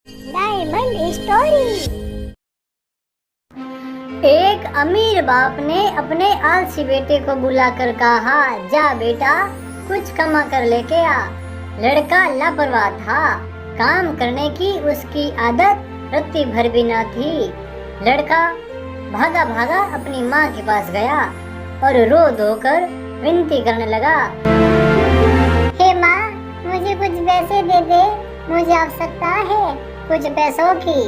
Diamond story. एक अमीर बाप ने अपने आलसी बेटे को बुलाकर कहा, जा बेटा कुछ कमा कर लेके आ। लड़का लापरवाह था, काम करने की उसकी आदत रत्ती भर भी न थी। लड़का भागा भागा अपनी माँ के पास गया और रो धोकर विनती करने लगा, हे माँ, मुझे कुछ पैसे दे दे, मुझे आवश्यकता है कुछ पैसों की।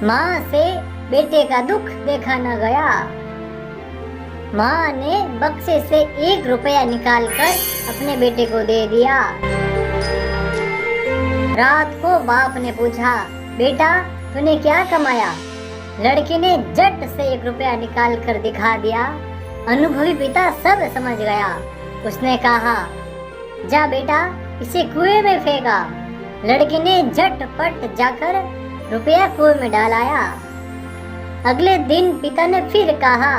माँ से बेटे का दुख देखा न गया। माँ ने बक्से से 1 रुपया निकालकर अपने बेटे को दे दिया। रात को बाप ने पूछा, बेटा तूने क्या कमाया? लड़के ने झट से 1 रुपया निकाल कर दिखा दिया। अनुभवी पिता सब समझ गया। उसने कहा, जा बेटा इसे कुएं में फेंका। लड़के ने झटपट जाकर रुपया कुएं में डाल आया। अगले दिन पिता ने फिर कहा,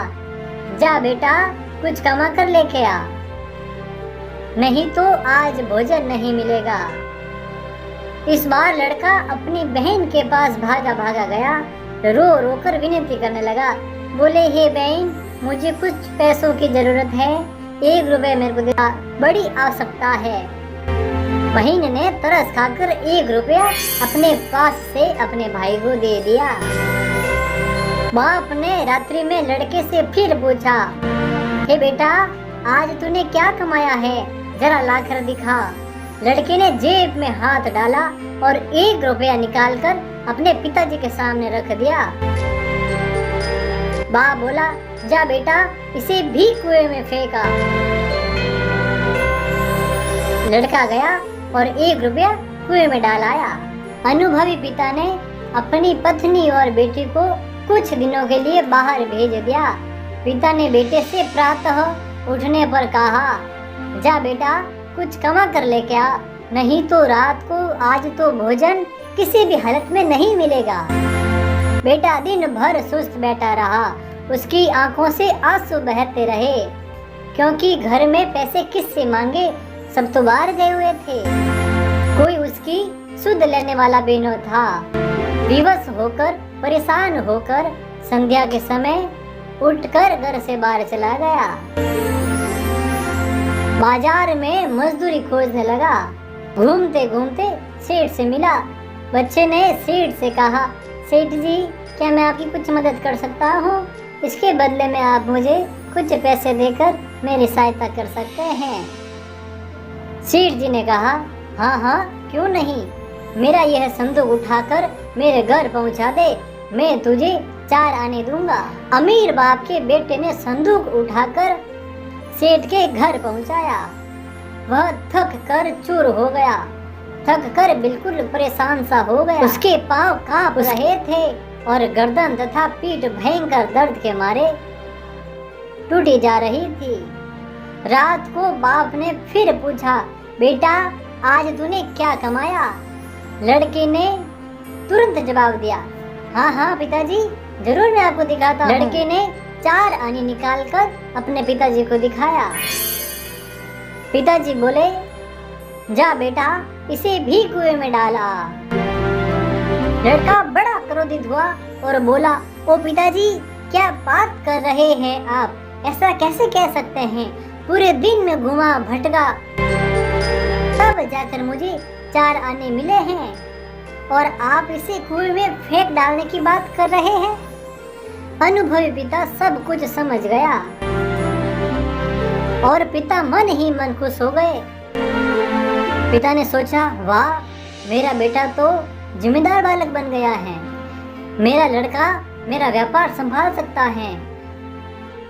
जा बेटा कुछ कमा कर लेके आ, नहीं तो आज भोजन नहीं मिलेगा। इस बार लड़का अपनी बहन के पास भागा भागा गया, रो रो कर विनती करने लगा। बोले, हे बहन, मुझे कुछ पैसों की जरूरत है, 1 रुपया मेरे को दे, बड़ी आवश्यकता है। बहन ने तरस खाकर 1 रुपया अपने पास से अपने भाई को दे दिया। बाप ने रात्रि में लड़के से फिर पूछा, हे बेटा आज तूने क्या कमाया है, जरा लाकर दिखा। लड़के ने जेब में हाथ डाला और 1 रुपया निकालकर अपने पिताजी के सामने रख दिया। बाप बोला, जा बेटा इसे भी कुएं में फेंका। लड़का गया और 1 रुपया कुएं में डाल आया। अनुभवी पिता ने अपनी पत्नी और बेटी को कुछ दिनों के लिए बाहर भेज दिया। पिता ने बेटे से प्रातः उठने पर कहा, जा बेटा कुछ कमा कर लेके आ, नहीं तो रात को आज तो भोजन किसी भी हालत में नहीं मिलेगा। बेटा दिन भर सुस्त बैठा रहा। उसकी आंखों से आंसू बहते रहे, क्योंकि घर में पैसे किससे मांगे, सब तो बाहर गए हुए थे। कोई उसकी सुध लेने वाला भी न था। विवश होकर परेशान होकर संध्या के समय उठकर घर से बाहर चला गया। बाजार में मजदूरी खोजने लगा। घूमते घूमते सेठ से मिला। बच्चे ने सेठ से कहा, सेठ जी क्या मैं आपकी कुछ मदद कर सकता हूँ? इसके बदले में आप मुझे कुछ पैसे देकर मेरी सहायता कर सकते हैं। सेठ जी ने कहा, हाँ हाँ क्यों नहीं, मेरा यह संदूक उठाकर मेरे घर पहुंचा दे, मैं तुझे 4 आने दूंगा। अमीर बाप के बेटे ने संदूक उठाकर सेठ के घर पहुंचाया। वह थक कर चूर हो गया, थक कर बिल्कुल परेशान सा हो गया। उसके पांव कांप रहे थे और गर्दन तथा पीठ भयंकर दर्द के मारे टूटी जा रही थी। रात को बाप ने फिर पूछा, बेटा आज तूने क्या कमाया? लड़के ने तुरंत जवाब दिया, हाँ हाँ पिताजी जरूर मैं आपको दिखाता हूँ। लड़के ने 4 आने निकालकर अपने पिताजी को दिखाया। पिताजी बोले, जा बेटा इसे भी कुएं में डाला। लड़का बड़ा क्रोधित हुआ और बोला, ओ पिताजी क्या बात कर रहे हैं आप, ऐसा कैसे कह सकते हैं? पूरे दिन में घुमा भटका तब जाकर मुझे 4 आने मिले हैं और आप इसे कुएं में फेंक डालने की बात कर रहे हैं। अनुभवी पिता सब कुछ समझ गया और पिता मन ही मन खुश हो गए। पिता ने सोचा, वाह मेरा बेटा तो जिम्मेदार बालक बन गया है, मेरा लड़का मेरा व्यापार संभाल सकता है,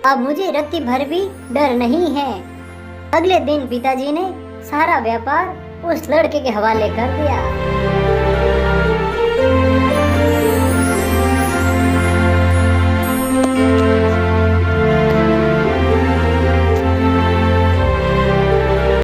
अब मुझे रत्ती भर भी डर नहीं है। अगले दिन पिताजी ने सारा व्यापार उस लड़के के हवाले कर दिया।